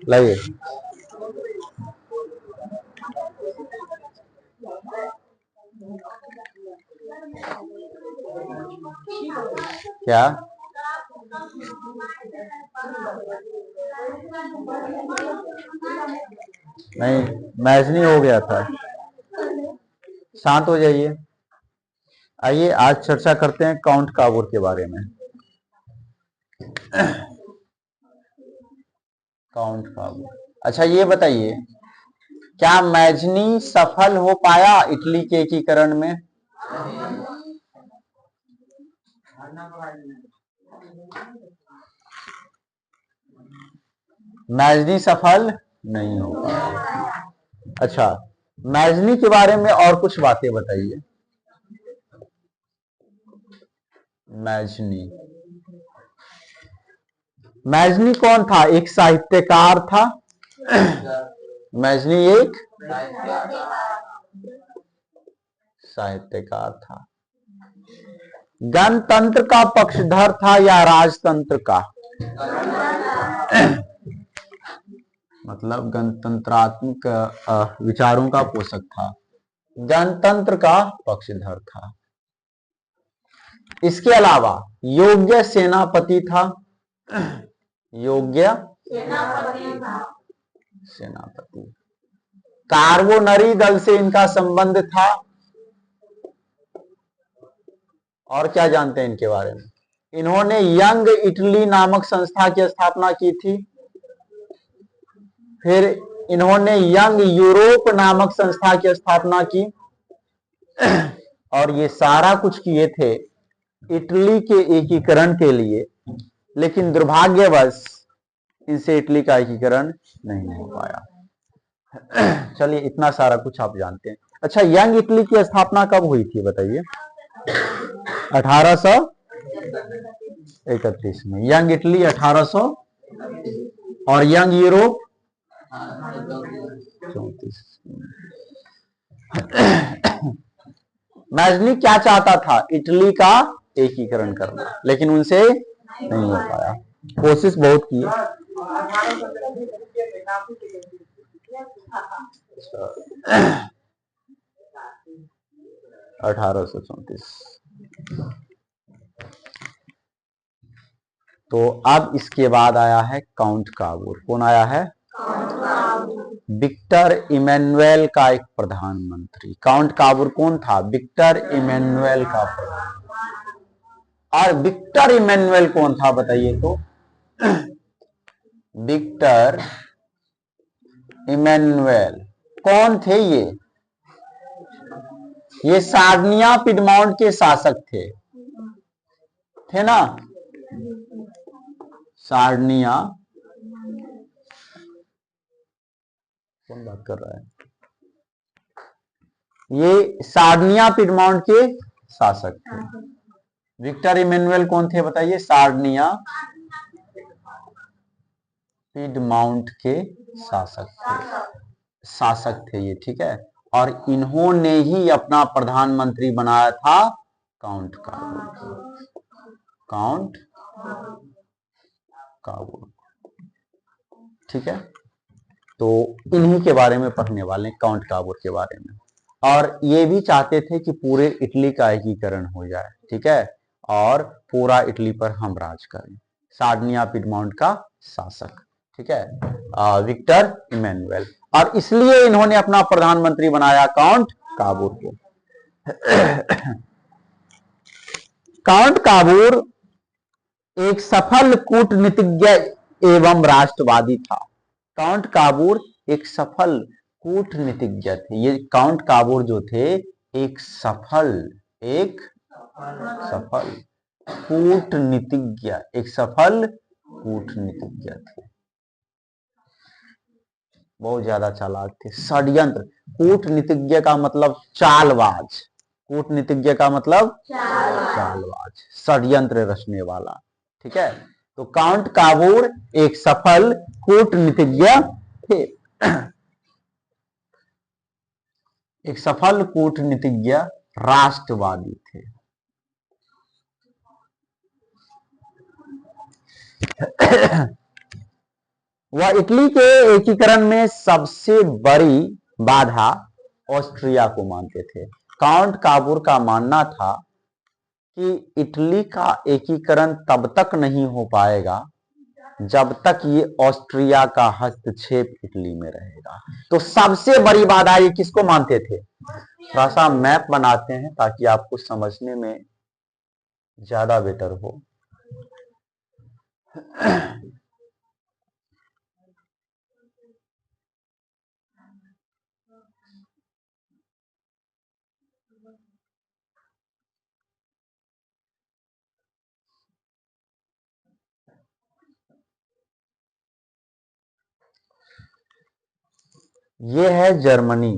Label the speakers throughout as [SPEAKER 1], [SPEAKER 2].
[SPEAKER 1] लाइए क्या नहीं, मैच नहीं हो गया था। शांत हो जाइए। आइए आज चर्चा करते हैं काउंट काबूर के बारे में। काउंट काबूर, अच्छा ये बताइए, क्या मैजनी सफल हो पाया इटली के एकीकरण में? मैजनी सफल नहीं हो पाया। अच्छा, मैजनी के बारे में और कुछ बातें बताइए। मैजनी, मैजनी कौन था? एक साहित्यकार था। मैजनी एक साहित्यकार था। गणतंत्र का पक्षधर था या राजतंत्र का? मतलब गणतंत्रात्मक विचारों का पोषक था, गणतंत्र का पक्षधर था। इसके अलावा योग्य सेनापति था। योग्य सेनापति। कार्बोनरी दल से इनका संबंध था। और क्या जानते हैं इनके बारे में? इन्होंने यंग इटली नामक संस्था की स्थापना की थी। फिर इन्होंने यंग यूरोप नामक संस्था की स्थापना की। और ये सारा कुछ किए थे इटली के एकीकरण के लिए, लेकिन दुर्भाग्यवश इनसे इटली का एकीकरण नहीं हो पाया। चलिए, इतना सारा कुछ आप जानते हैं। अच्छा, यंग इटली की स्थापना कब हुई थी बताइए? 1831 में। यंग इटली 1800, और यंग यूरोप 34। मैजनी क्या चाहता था? इटली का एकीकरण करना, लेकिन उनसे नहीं हो पाया। कोशिश बहुत की। 1834। तो अब इसके बाद आया है काउंट काबूर। कौन आया है? विक्टर इमैनुएल का एक प्रधानमंत्री। काउंट काबूर कौन था? विक्टर इमैनुएल का प्रधानमंत्री। और विक्टर इमैनुएल कौन था बताइए तो? विक्टर इमैनुएल कौन थे? ये सार्डिनिया पिडमॉन्ट के शासक थे ना? सार्डिनिया, कौन बात कर रहा है? ये सार्डिनिया पिडमॉन्ट के शासक थे। विक्टर इमैनुएल कौन थे बताइए? सार्डिनिया पिडमाउंट के शासक थे ये, ठीक है। और इन्होंने ही अपना प्रधानमंत्री बनाया था काउंट काबूर। काउंट काबूर, ठीक है। तो इन्हीं के बारे में पढ़ने वाले, काउंट काबूर के बारे में। और ये भी चाहते थे कि पूरे इटली का एकीकरण हो जाए, ठीक है, और पूरा इटली पर हम राज करें। सार्डिनिया पिडमाउंट का शासक, ठीक है, विक्टर इमैनुएल। और इसलिए इन्होंने अपना प्रधानमंत्री बनाया काउंट काबूर को। काउंट काबूर एक सफल कूटनीतिज्ञ एवं राष्ट्रवादी था। काउंट काबूर एक सफल कूटनीतिज्ञ थे। ये काउंट काबूर जो थे एक सफल कूटनीतिज्ञ, एक सफल कूटनीतिज्ञ थे। बहुत ज्यादा चालाक थे। षड्यंत्र, कूटनीतिज्ञ का मतलब चालबाज। कूटनीतिज्ञ का मतलब चालबाज, षड्यंत्र रचने वाला, ठीक है। तो काउंट काबूर एक सफल कूटनीतिज्ञ थे। एक सफल कूटनीतिज्ञ राष्ट्रवादी थे। वह इटली के एकीकरण में सबसे बड़ी बाधा ऑस्ट्रिया को मानते थे। काउंट काबूर का मानना था कि इटली का एकीकरण तब तक नहीं हो पाएगा जब तक ये ऑस्ट्रिया का हस्तक्षेप इटली में रहेगा। तो सबसे बड़ी बाधा ये किसको मानते थे? थोड़ा सा मैप बनाते हैं ताकि आपको समझने में ज्यादा बेटर हो। ये है जर्मनी।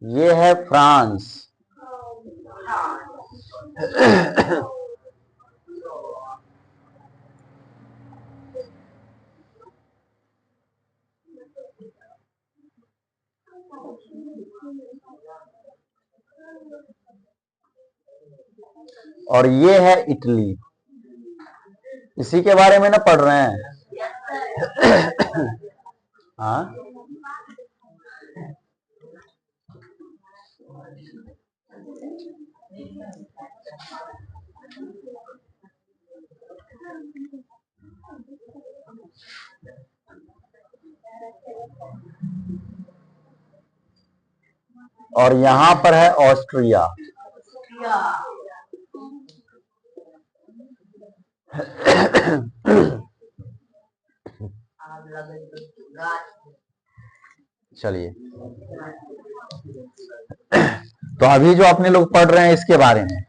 [SPEAKER 1] ये है फ्रांस। और ये है इटली। इसी के बारे में ना पढ़ रहे हैं। हाँ, और यहां पर है ऑस्ट्रिया। चलिए, तो अभी जो अपने लोग पढ़ रहे हैं इसके बारे में,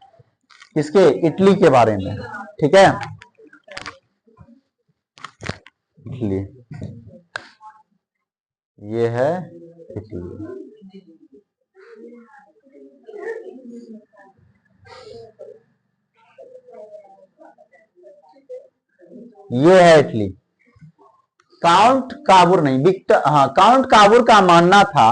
[SPEAKER 1] इसके इटली के बारे में, ठीक है? इटली, ये है इटली। ये है इटली। काउंट काबूर नहीं, विक्टर, हाँ, काउंट काबूर का मानना था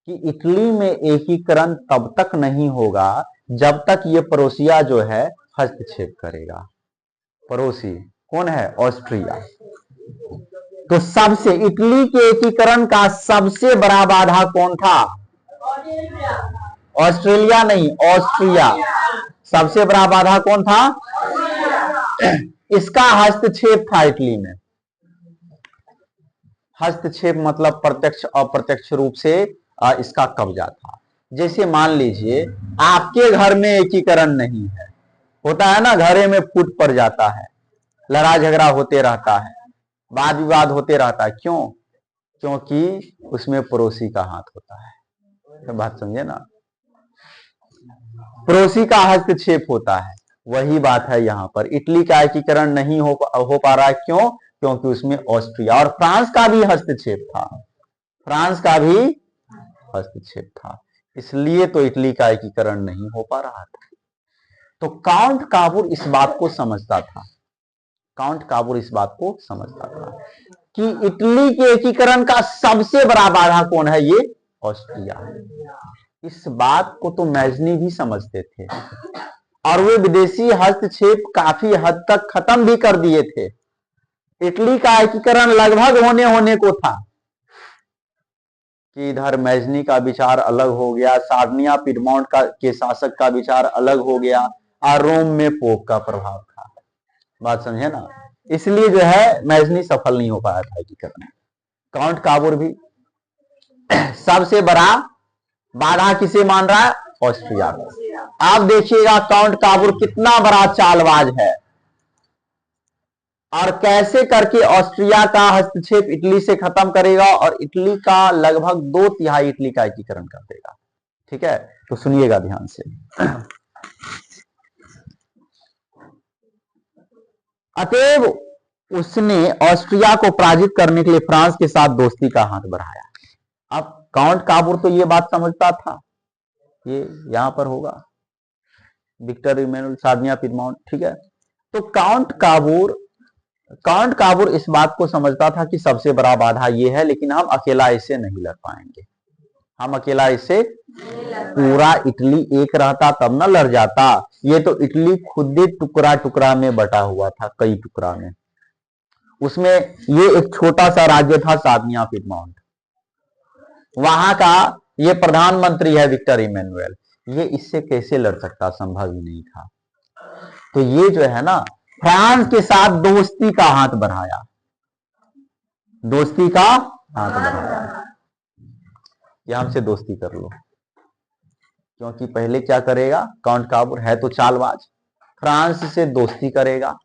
[SPEAKER 1] कि इटली में एकीकरण तब तक नहीं होगा जब तक ये पड़ोसिया जो है हस्तक्षेप करेगा। पड़ोसी कौन है? ऑस्ट्रिया। तो सबसे इटली के एकीकरण का सबसे बड़ा बाधा कौन था? ऑस्ट्रेलिया नहीं, ऑस्ट्रिया। सबसे बड़ा बाधा कौन था? इसका हस्तक्षेप था इटली में। हस्तक्षेप मतलब प्रत्यक्ष अप्रत्यक्ष रूप से इसका कब्जा था। जैसे मान लीजिए आपके घर में एकीकरण नहीं है, होता है ना, घरे में फूट पड़ जाता है, लड़ाई झगड़ा होते रहता है, वाद विवाद होते रहता है। क्यों? क्योंकि उसमें पड़ोसी का हाथ होता है। तो बात समझे ना, पड़ोसी का हस्तक्षेप होता है। वही बात है यहाँ पर। इटली का एकीकरण नहीं हो पा रहा है। क्यों? क्योंकि उसमें ऑस्ट्रिया और फ्रांस का भी हस्तक्षेप था। फ्रांस का भी हस्तक्षेप था, इसलिए तो इटली का एकीकरण नहीं हो पा रहा था। तो काउंट काबूर इस बात को समझता था, काउंट काबूर इस बात को समझता था कि इटली के एकीकरण का सबसे बड़ा बाधा कौन है? ये ऑस्ट्रिया है। इस बात को तो मैजनी भी समझते थे और वे विदेशी हस्तक्षेप काफी हद तक खत्म भी कर दिए थे। इटली का एकीकरण लगभग होने को था कि इधर मैजनी का विचार अलग हो गया, सार्डिनिया पिडमोंट के शासक का विचार अलग हो गया और रोम में पोप का प्रभाव था। बात समझे ना, इसलिए जो है मैजनी सफल नहीं हो पाया था एकीकरण। काउंट काबूर भी सबसे बड़ा बाधा किसे मान रहा है? ऑस्ट्रिया को। आप देखिएगा काउंट काबूर कितना बड़ा चालबाज है और कैसे करके ऑस्ट्रिया का हस्तक्षेप इटली से खत्म करेगा और इटली का लगभग 2/3 इटली का एकीकरण कर देगा। ठीक है, तो सुनिएगा ध्यान से। अतएव उसने ऑस्ट्रिया को पराजित करने के लिए फ्रांस के साथ दोस्ती का हाथ बढ़ाया। अब काउंट काबूर तो ये बात समझता था, ये यहां पर होगा। विक्टर इमैनुअल, साधनिया पिडमाउंट, ठीक है। तो काउंट काबूर इस बात को समझता था कि सबसे बड़ा बाधा ये है, लेकिन हम अकेला इससे नहीं लड़ पाएंगे, हम अकेला इससे, पूरा इटली एक रहता तब ना लड़ जाता। ये तो इटली खुद ही टुकड़ा टुकड़ा में बटा हुआ था, कई टुकड़ा में। उसमें ये एक छोटा सा राज्य था साधनिया पिडमाउंट, वहां का ये प्रधानमंत्री है विक्टर इमैनुअल, ये इससे कैसे लड़ सकता, संभव ही नहीं था। तो ये जो है ना, फ्रांस के साथ दोस्ती का हाथ बढ़ाया, दोस्ती का हाथ बढ़ाया, या हमसे दोस्ती कर लो। क्योंकि पहले क्या करेगा, काउंट काबूर है तो चालबाज, फ्रांस से दोस्ती करेगा,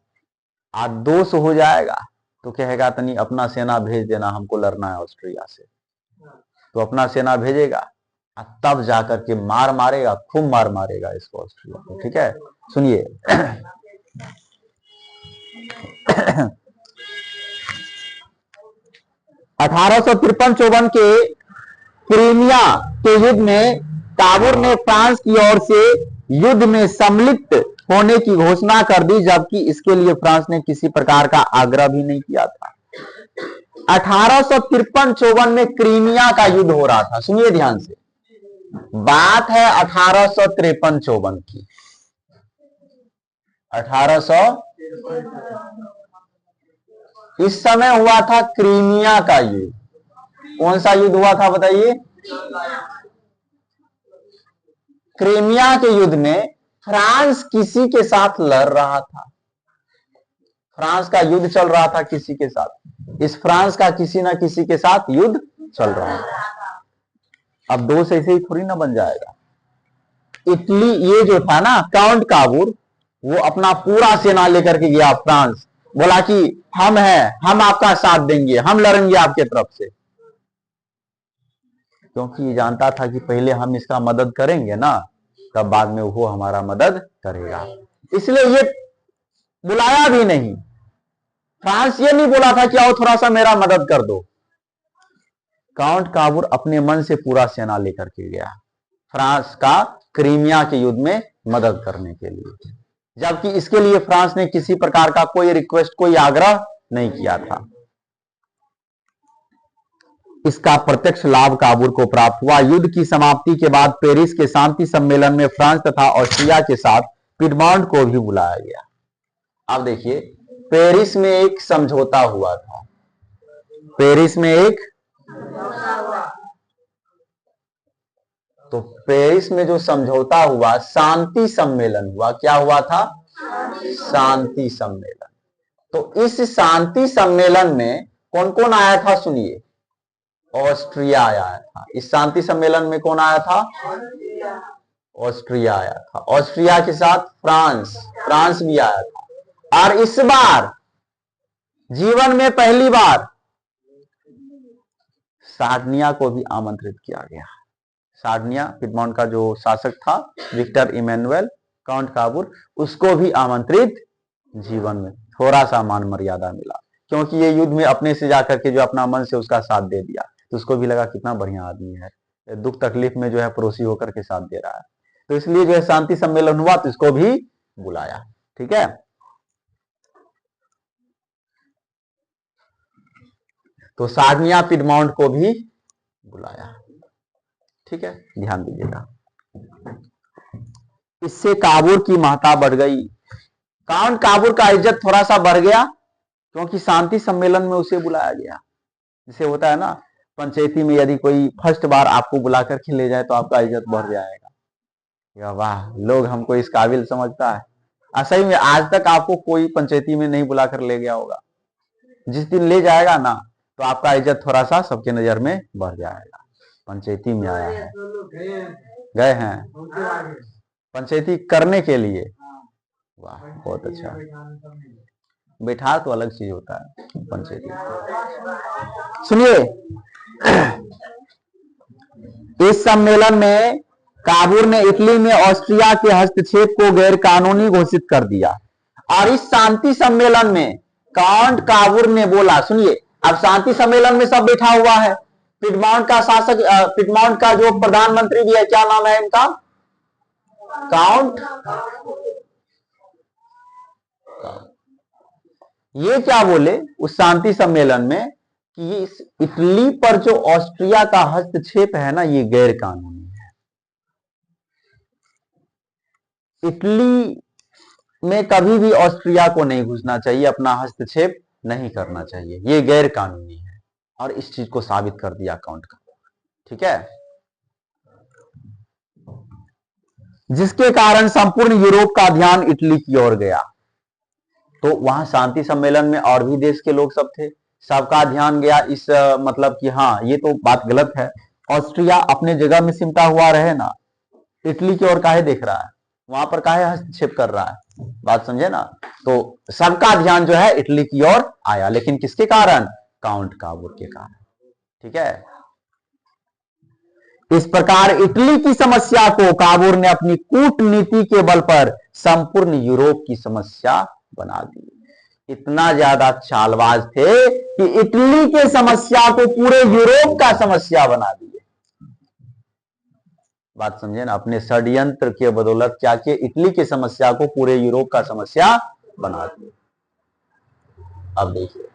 [SPEAKER 1] आज दोस्त हो जाएगा तो कहेगा तनी अपना सेना भेज देना, हमको लड़ना है ऑस्ट्रिया से। तो अपना सेना भेजेगा, तब जाकर के मार मारेगा, खूब मार मारेगा इसको ऑस्ट्रिया को, ठीक है। सुनिए 1853-54 के क्रीमिया के युद्ध में काबूर ने फ्रांस की ओर से युद्ध में सम्मिलित होने की घोषणा कर दी, जबकि इसके लिए फ्रांस ने किसी प्रकार का आग्रह भी नहीं किया था। 1853-54 में क्रीमिया का युद्ध हो रहा था, सुनिए ध्यान से, बात है 1853-54 की। 1800 इस समय हुआ था क्रीमिया का युद्ध। कौन सा युद्ध हुआ था बताइए? क्रीमिया के युद्ध में फ्रांस किसी के साथ लड़ रहा था, फ्रांस का युद्ध चल रहा था किसी के साथ, इस फ्रांस का किसी ना किसी के साथ युद्ध चल रहा है। अब दो से ऐसे ही थोड़ी ना बन जाएगा। इटली, ये जो था ना काउंट काबूर, वो अपना पूरा सेना लेकर के गया फ्रांस, बोला कि हम हैं, हम आपका साथ देंगे, हम लड़ेंगे आपके तरफ से, क्योंकि ये जानता था कि पहले हम इसका मदद करेंगे ना, तब बाद में वो हमारा मदद करेगा। इसलिए ये बुलाया भी नहीं, फ्रांस ये नहीं बोला था कि आओ थोड़ा सा मेरा मदद कर दो। काउंट काबूर अपने मन से पूरा सेना लेकर के गया फ्रांस का क्रीमिया के युद्ध में मदद करने के लिए, जबकि इसके लिए फ्रांस ने किसी प्रकार का कोई रिक्वेस्ट, कोई आग्रह नहीं किया था। इसका प्रत्यक्ष लाभ काबूर को प्राप्त हुआ। युद्ध की समाप्ति के बाद पेरिस के शांति सम्मेलन में फ्रांस तथा ऑस्ट्रिया के साथ पिडमाउंट को भी बुलाया गया। अब देखिए, पेरिस में एक समझौता हुआ था, पेरिस में एक, तो पेरिस में जो समझौता हुआ, शांति सम्मेलन हुआ, क्या हुआ था? शांति सम्मेलन। तो इस शांति सम्मेलन में कौन कौन आया था? सुनिए, ऑस्ट्रिया आया था। इस शांति सम्मेलन में कौन आया था? ऑस्ट्रिया आया था। ऑस्ट्रिया के साथ फ्रांस, फ्रांस भी आया था। और इस बार जीवन में पहली बार सार्डिनिया को भी आमंत्रित किया गया। सार्डिनिया, पिडमाउंट का जो शासक था विक्टर इमैनुअल, काउंट काबूर, उसको भी आमंत्रित, जीवन में थोड़ा सा मान मर्यादा मिला, क्योंकि ये युद्ध में अपने से जाकर के जो अपना मन से उसका साथ दे दिया, तो उसको भी लगा कितना बढ़िया आदमी है, दुख तकलीफ में जो है पड़ोसी होकर के साथ दे रहा है। तो इसलिए जो है शांति सम्मेलन हुआ तो इसको भी बुलाया, ठीक है। तो सार्डिनिया पिडमाउंट को भी बुलाया, ठीक है, ध्यान दीजिएगा। इससे काबूर की महत्ता बढ़ गई, काउंट काबूर का इज्जत थोड़ा सा बढ़ गया, क्योंकि शांति सम्मेलन में उसे बुलाया गया। जैसे होता है ना पंचायती में, यदि कोई फर्स्ट बार आपको बुला करके ले जाए तो आपका इज्जत बढ़ जाएगा, वाह लोग हमको इस काबिल समझता है। असली में आज तक आपको कोई पंचायती में नहीं बुला कर ले गया होगा, जिस दिन ले जाएगा ना तो आपका इज्जत थोड़ा सा सबके नजर में बढ़ जाएगा। पंचायती में आया है, गए हैं पंचायती करने के लिए, वाह बहुत अच्छा। बैठा तो अलग चीज होता है पंचायती। सुनिए, इस सम्मेलन में काबूर ने इटली में ऑस्ट्रिया के हस्तक्षेप को गैर कानूनी घोषित कर दिया। और इस शांति सम्मेलन में काउंट काबूर ने बोला, सुनिए, अब शांति सम्मेलन में सब बैठा हुआ है, पिडमाउंट का शासक, पिडमाउंट का जो प्रधानमंत्री भी है, क्या नाम है इनका? काउंट। ये क्या बोले उस शांति सम्मेलन में कि इस इटली पर जो ऑस्ट्रिया का हस्तक्षेप है ना, ये गैर कानूनी है। इटली में कभी भी ऑस्ट्रिया को नहीं घुसना चाहिए, अपना हस्तक्षेप नहीं करना चाहिए, ये गैर कानूनी है। और इस चीज को साबित कर दिया काउंट का, ठीक है। जिसके कारण संपूर्ण यूरोप का ध्यान इटली की ओर गया। तो वहां शांति सम्मेलन में और भी देश के लोग सब थे, सबका ध्यान गया इस मतलब कि हाँ ये तो बात गलत है, ऑस्ट्रिया अपने जगह में सिमटा हुआ रहे ना, इटली की ओर काहे देख रहा है, वहां पर काहे हस्तक्षेप कर रहा है, बात समझे ना। तो सबका ध्यान जो है इटली की ओर आया, लेकिन किसके कारण, काउंट काबूर के कारण, ठीक है। इस प्रकार इटली की समस्या को काबूर ने अपनी कूटनीति के बल पर संपूर्ण यूरोप की समस्या बना दी। इतना ज्यादा चालबाज थे कि इटली के समस्या को पूरे यूरोप का समस्या बना दिए। बात समझे ना, अपने षड्यंत्र के बदौलत क्या किए, इटली की समस्या को पूरे यूरोप का समस्या बना दिए। अब देखिए,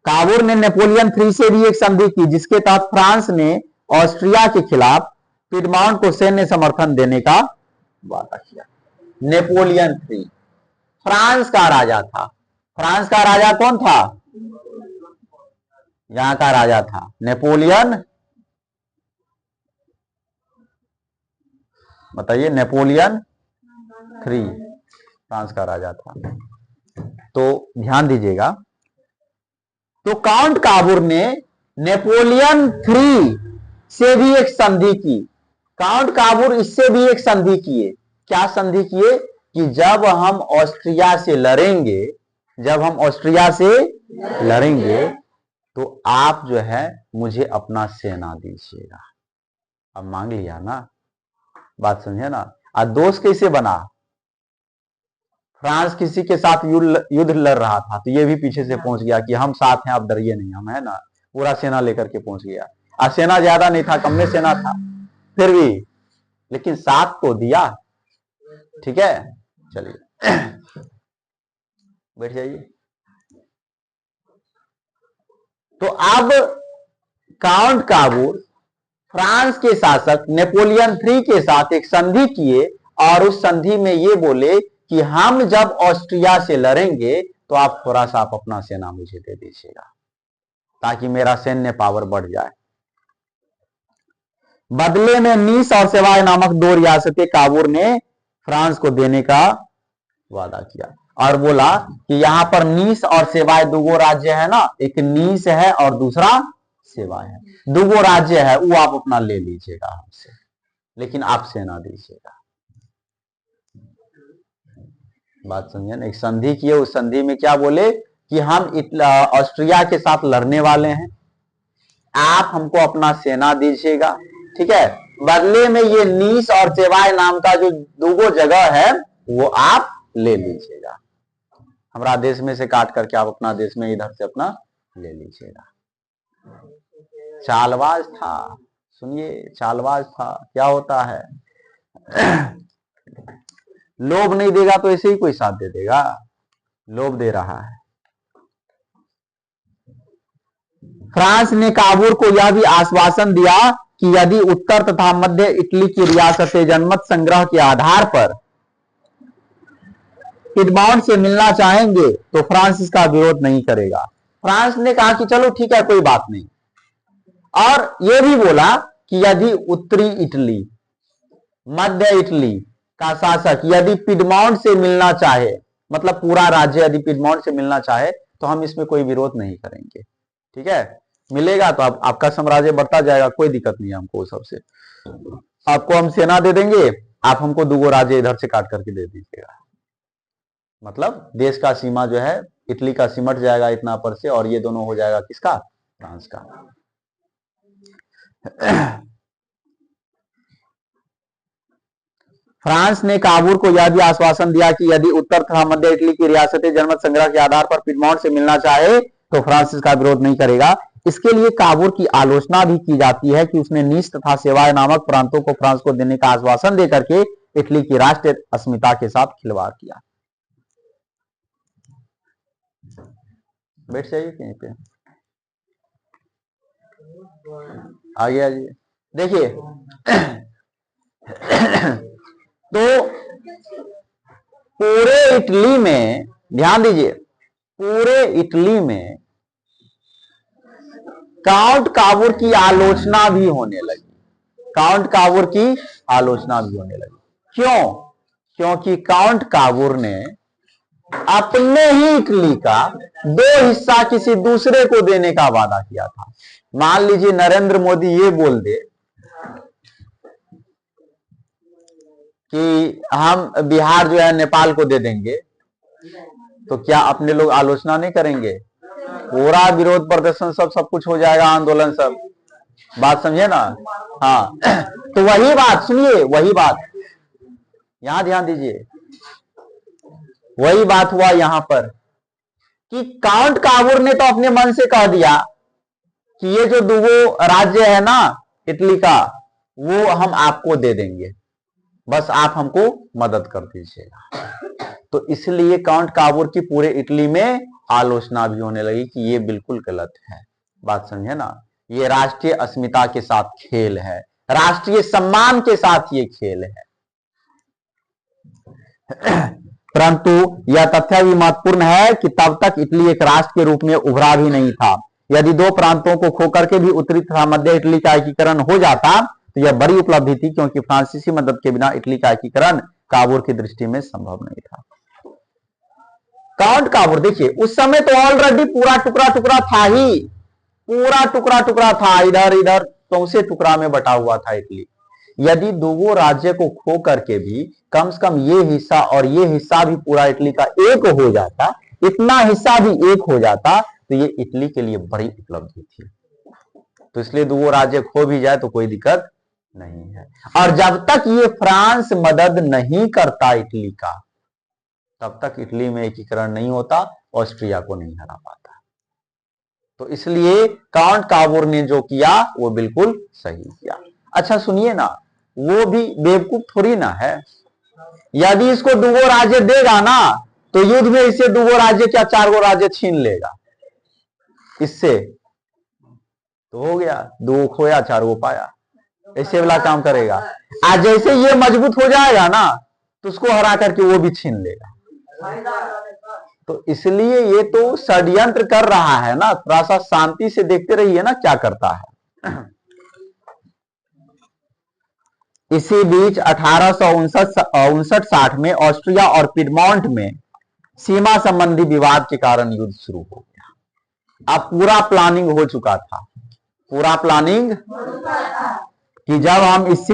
[SPEAKER 1] काबूर ने नेपोलियन III से भी एक संधि की, जिसके तहत फ्रांस ने ऑस्ट्रिया के खिलाफ पिडमाउंट को सैन्य समर्थन देने का वादा किया। नेपोलियन III फ्रांस का राजा था। फ्रांस का राजा कौन था, यहां का राजा था नेपोलियन, बताइए, नेपोलियन III फ्रांस का राजा था। तो ध्यान दीजिएगा, तो काउंट काबूर ने नेपोलियन III से भी एक संधि की। काउंट काबूर इससे भी एक संधि किए। क्या संधि किए कि जब हम ऑस्ट्रिया से लड़ेंगे, जब हम ऑस्ट्रिया से लड़ेंगे तो आप जो है मुझे अपना सेना दीजिएगा। अब मांग लिया ना, बात समझे ना। और दोस्त कैसे बना, फ्रांस किसी के साथ युद्ध लड़ रहा था, तो ये भी पीछे से पहुंच गया कि हम साथ हैं, आप डरिए नहीं, हम है ना, पूरा सेना लेकर के पहुंच गया। और सेना ज्यादा नहीं था, कम में सेना था, फिर भी लेकिन साथ तो दिया, ठीक है। चलिए बैठ जाइए। तो अब काउंट काबूर फ्रांस के शासक नेपोलियन III के साथ एक संधि किए, और उस संधि में ये बोले कि हम जब ऑस्ट्रिया से लड़ेंगे तो आप थोड़ा सा आप अपना सेना मुझे दे दीजिएगा, ताकि मेरा सैन्य पावर बढ़ जाए। बदले में नीस और सेवाय नामक 2 रियासतें काबूर ने फ्रांस को देने का वादा किया, और बोला कि यहां पर नीस और सेवाय 2 राज्य है ना, एक नीस है और दूसरा सेवाय है, 2 राज्य है, वो आप अपना ले लीजिएगा हमसे, लेकिन आप सेना दीजिएगा। बात समझे ना, एक संधि किए, उस संधि में क्या बोले कि हम ऑस्ट्रिया के साथ लड़ने वाले हैं, आप हमको अपना सेना दीजिएगा, ठीक है। बदले में ये नीस और सेवाय नाम का जो 2 जगह है वो आप ले लीजिएगा, हमारा देश में से काट करके आप अपना देश में इधर से अपना ले लीजिएगा। चालबाज था, सुनिए, चालबाज था। क्या होता है लोभ नहीं देगा तो ऐसे ही कोई साथ दे देगा, लोभ दे रहा है। फ्रांस ने काबूर को यह भी आश्वासन दिया कि यदि उत्तर तथा मध्य इटली की रियासतें जनमत संग्रह के आधार पर पिडमाउंट से मिलना चाहेंगे तो फ्रांस इसका विरोध नहीं करेगा। फ्रांस ने कहा कि चलो ठीक है, कोई बात नहीं, और यह भी बोला कि यदि उत्तरी इटली, मध्य इटली का शासक यदि पिडमाउंट से मिलना चाहे, मतलब पूरा राज्य यदि पिडमाउंट से मिलना चाहे, तो हम इसमें कोई विरोध नहीं करेंगे, ठीक है। मिलेगा तो आपका साम्राज्य बढ़ता जाएगा, कोई दिक्कत नहीं है हमको, सबसे आपको हम सेना दे देंगे, आप हमको 2 राज्य इधर से काट करके दे दीजिएगा। मतलब देश का सीमा जो है इटली का सिमट जाएगा इतना पर से, और ये दोनों हो जाएगा किसका, फ्रांस का। फ्रांस ने काबूर को यह भी आश्वासन दिया कि यदि उत्तर तथा मध्य इटली की रियासतें जनमत संग्रह के आधार पर पिडमाउंट से मिलना चाहे तो फ्रांस इसका विरोध नहीं करेगा। इसके लिए काबूर की आलोचना भी की जाती है कि उसने नीस तथा सेवाय नामक प्रांतों को फ्रांस को देने का आश्वासन देकर के इटली की राष्ट्रीय अस्मिता के साथ खिलवाड़ किया। बैठ जाइए कहीं पे, आगे आइए। देखिए तो पूरे इटली में, ध्यान दीजिए, पूरे इटली में काउंट काबूर की आलोचना भी होने लगी, काउंट काबूर की आलोचना भी होने लगी। क्यों? क्योंकि काउंट काबूर ने अपने ही इटली का 2 हिस्सा किसी दूसरे को देने का वादा किया था। मान लीजिए नरेंद्र मोदी ये बोल दे कि हम बिहार जो है नेपाल को दे देंगे, तो क्या अपने लोग आलोचना नहीं करेंगे? पूरा विरोध प्रदर्शन सब कुछ हो जाएगा, आंदोलन सब। बात समझे ना? हाँ तो वही बात सुनिए, वही बात यहां ध्यान दीजिए, वही बात हुआ यहां पर कि काउंट काबूर ने तो अपने मन से कह दिया कि ये जो 2 राज्य है ना इटली का, वो हम आपको दे देंगे, बस आप हमको मदद कर दीजिएगा। तो इसलिए काउंट काबूर की पूरे इटली में आलोचना भी होने लगी कि ये बिल्कुल गलत है। बात समझे ना? ये राष्ट्रीय अस्मिता के साथ खेल है, राष्ट्रीय सम्मान के साथ ये खेल है। परंतु यह तथ्य भी महत्वपूर्ण है कि तब तक इटली एक राष्ट्र के रूप में उभरा भी नहीं था। यदि 2 प्रांतों को खोकर के भी उत्तरी तथा मध्य इटली का एकीकरण हो जाता तो यह बड़ी उपलब्धि थी, क्योंकि फ्रांसीसी मदद के बिना इटली का एकीकरण काबूर की दृष्टि में संभव नहीं था। काउंट काबूर देखिए, उस समय तो ऑलरेडी पूरा टुकड़ा टुकड़ा था ही, पूरा टुकड़ा टुकड़ा था, इधर इधर चौसे टुकड़ा में बटा हुआ था इटली। यदि 2 राज्य को खो करके भी कम से कम ये हिस्सा और ये हिस्सा भी पूरा इटली का एक हो जाता, इतना हिस्सा भी एक हो जाता, तो ये इटली के लिए बड़ी उपलब्धि थी। तो इसलिए 2 राज्य खो भी जाए तो कोई दिक्कत नहीं है। और जब तक ये फ्रांस मदद नहीं करता इटली का, तब तक इटली में एकीकरण नहीं होता, ऑस्ट्रिया को नहीं हरा पाता। तो इसलिए काउंट काबूर ने जो किया वो बिल्कुल सही किया। अच्छा सुनिए ना, वो भी बेवकूफ थोड़ी ना है। यदि इसको 2 राज्य देगा ना, तो युद्ध में इसे 2 राज्य क्या 4 राज्य छीन लेगा इससे, तो हो गया, 2 खोया 4 पाया, ऐसे वाला काम करेगा। आज जैसे ये मजबूत हो जाएगा ना, तो उसको हरा करके वो भी छीन लेगा। तो इसलिए ये तो षड्यंत्र कर रहा है ना, थोड़ा सा शांति से देखते रहिए ना क्या करता है। इसी बीच 1859-60 में ऑस्ट्रिया और पिडमॉन्ट में सीमा संबंधी विवाद के कारण युद्ध शुरू हो गया। अब पूरा प्लानिंग हो चुका था, पूरा प्लानिंग कि जब हम इस